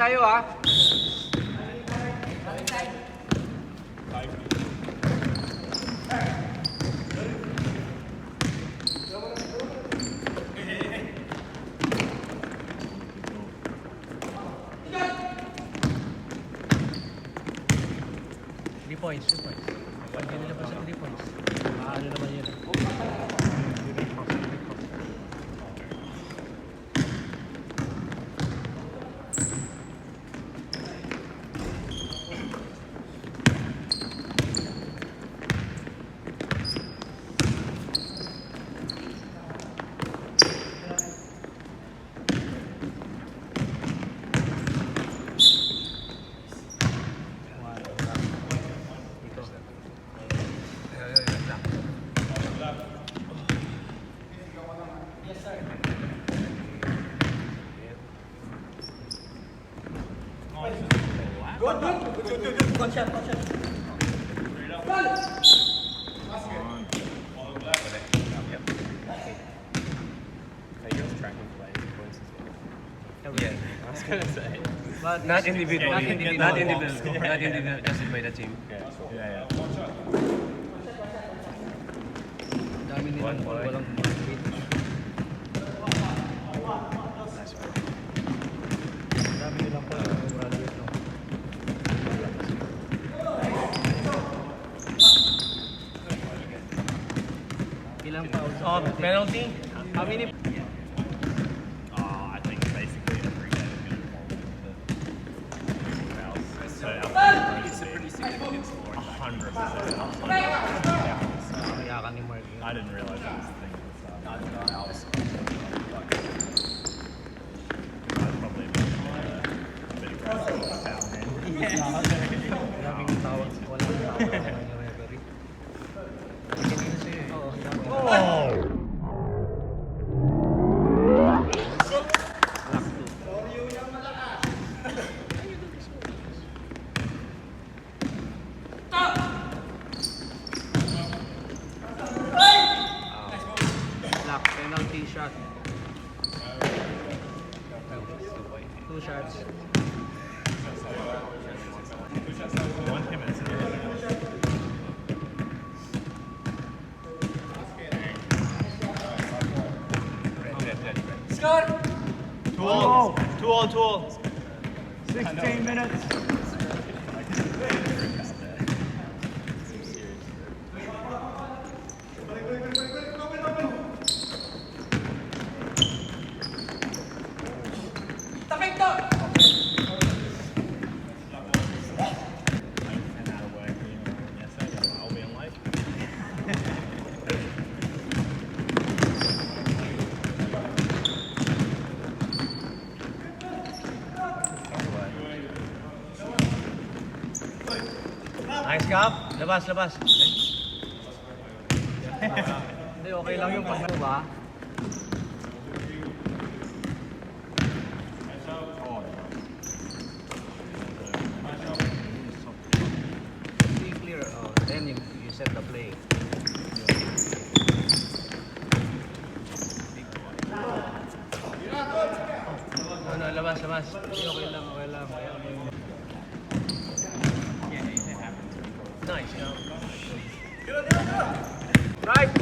tayo ah. Points. Pag nila pa sa 3 points. Ano naman yun? Good. One shot. Yeah, I was gonna say. But not individually. Not individual. Just by the team. Yeah. Dami nilang walang market. Dami nilang graduate no. Ilang fouls? Oh, penalty? How many? I think basically every game is going to fall with the fouls. So it's a pretty significant score. 100%. Kayakan ni Mark. I didn't realize that was the thing at the start. I was probably a bit aggressive with the foul, man. Maraming tawag. Walang tawag ng referee. Kanina siya eh. Oh! Penalty shot. 2 shots. Score! 2-all. 16 minutes. Nice cup. Labas. Hindi, okay lang yung pag ba? Be clear. Then you set the play. No, labas. Okay lang. Nice, Right!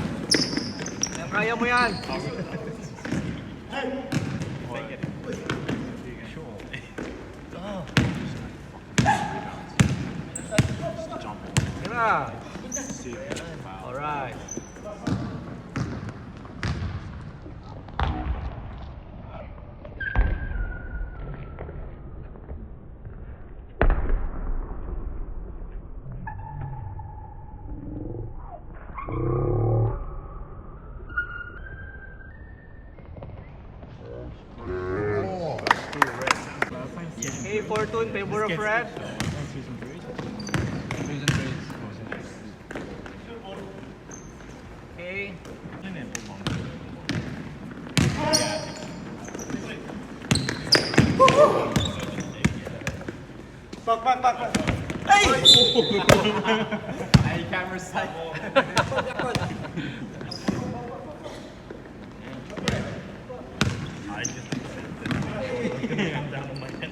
Kaya mo yan! Tira! Alright. Okay, Fortune, favor of red. Okay. Back. Hey! Ay, camera side. I just accepted. Down on my head.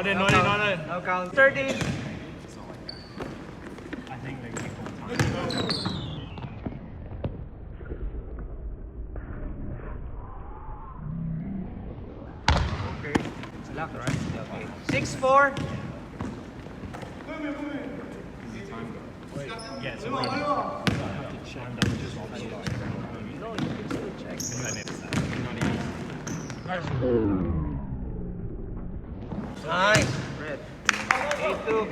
Not in, not in, not in. No count. 30. I think they keep on time. Okay. It's locked, right? Okay. 6-4. Yeah, so we're No, you can still check. Nice. Red. 8-2.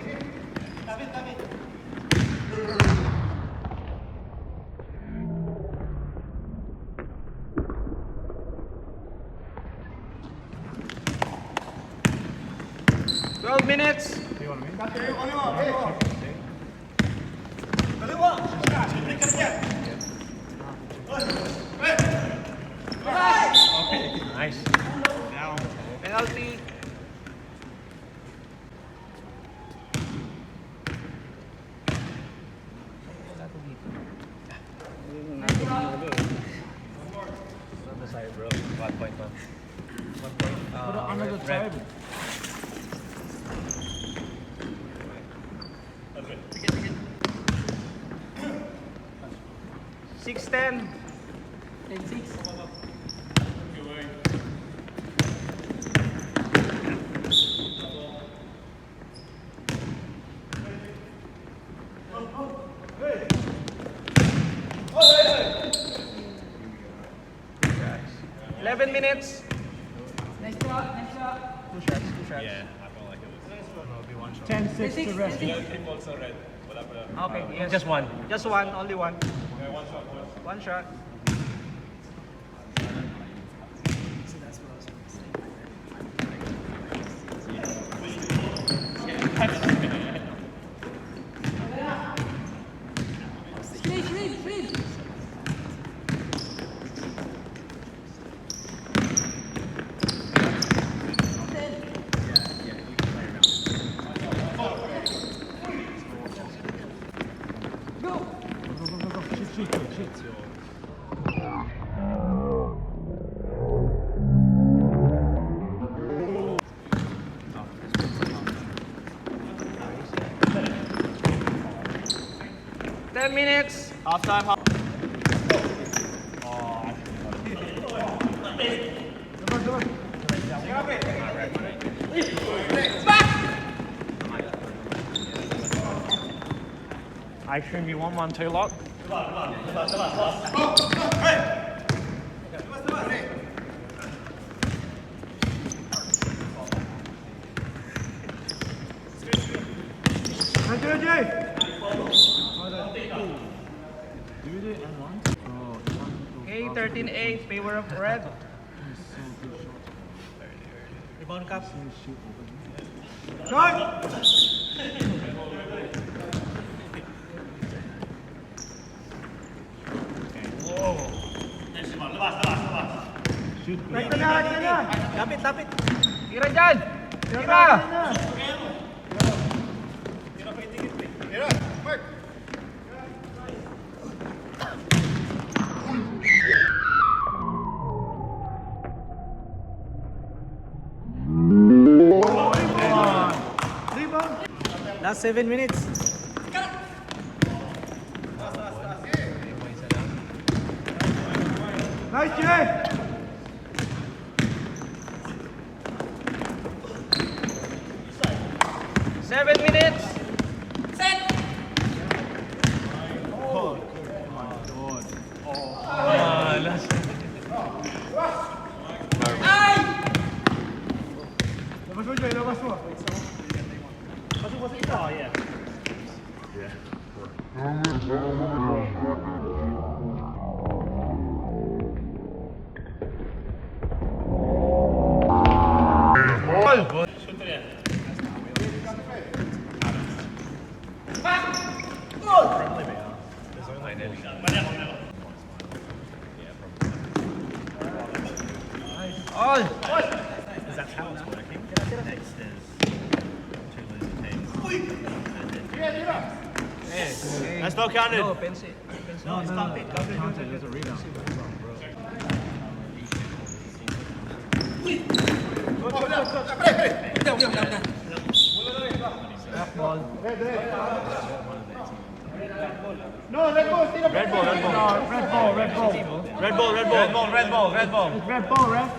Twelve minutes. Nice. Penalty. On the side, bro. 1 point, man. 1 point. Another red. tribal. Six ten. 11 minutes. Nice shot, nice shot. Two shots, two shots. Yeah, I felt like it was. 10-6 to rest. Okay, yes. Just one. Just one, only one. One shot. Speed. 10 minutes. Half time, half. I stream you 1-1-2 lock. Okay, 13-8, favor of red. Rebound cup. Lapit. Tira dyan! Tira! Last 7 minutes. Nice, Jay! 7 minutes. Oh, yeah. All. Because that's how it's working. Next is 2 losing teams. That's not counted. No, pense. No, stop it. There's a rebound. Go. No, Red Bull, still Red ball, red ball. No, red ball, red ball. Red ball, red ball. Red ball, red ball, red ball. It's red ball, red.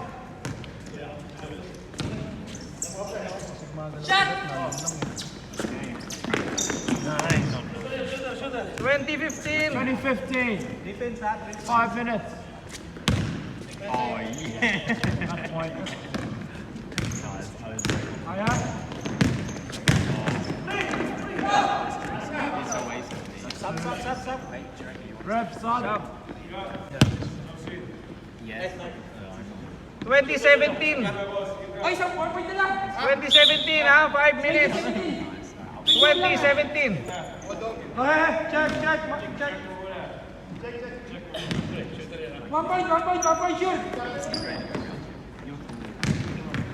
Nice. 2015. 2015. 5 minutes. Oh, yeah. That point. I was like, Higher. it's a waste of me. Sub. Rep, son. Yes. 2017. Ay, isang 4 point na lang. 2017 ha, 5 minutes. 2017. Okay, check. 1 point, shoot.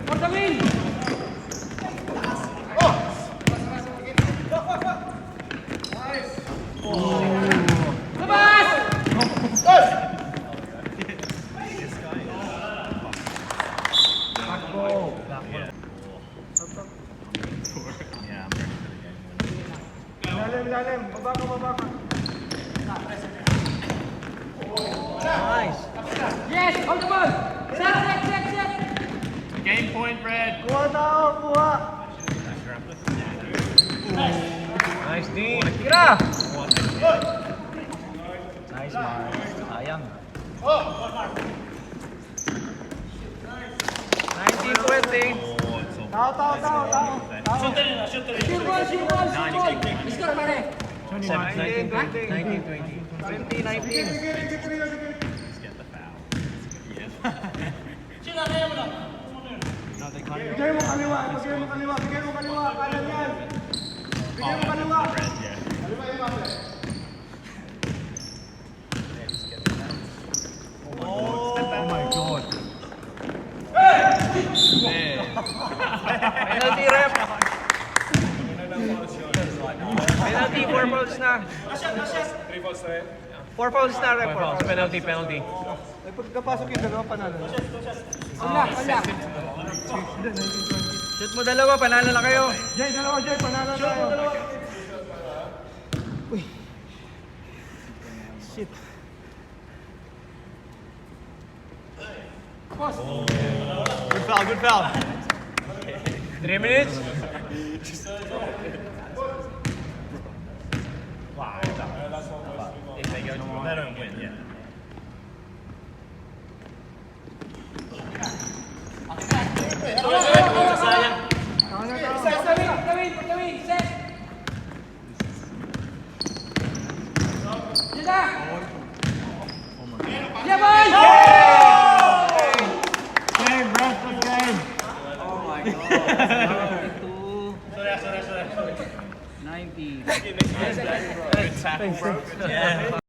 For the win. Labas! Takbo. Yeah. Yeah, I'm ready for the game. Lalim. Baba ka. Nice. Yes, hold the ball. Set. Game point, Red. Kuha. Nice D. Tira. Nice man. Sayang. 1920. Tao. Shoot ball. Score, pare. 1920. 2019. Let's get the foul. Yes. Bigay mo kaliwa. Kanan yan. Bigay mo kaliwa. Red, yeah. Oh my God. Penalty ref. Penalty, 4 fouls na. 4 fouls na ref. 4 fouls. Penalty. Pagkapasok yung dalawa panalo. Wala. Shoot mo dalawa, panalo na kayo. Jay, panalo tayo. Uy. Shit. Post. Good foul. 3 minutes. Wow. If they go to they don't win, yeah. Gawin. Set. Dila. Yaman! Game, rest of game. Oh my God. 92. 90. Good tackle, bro. Yeah.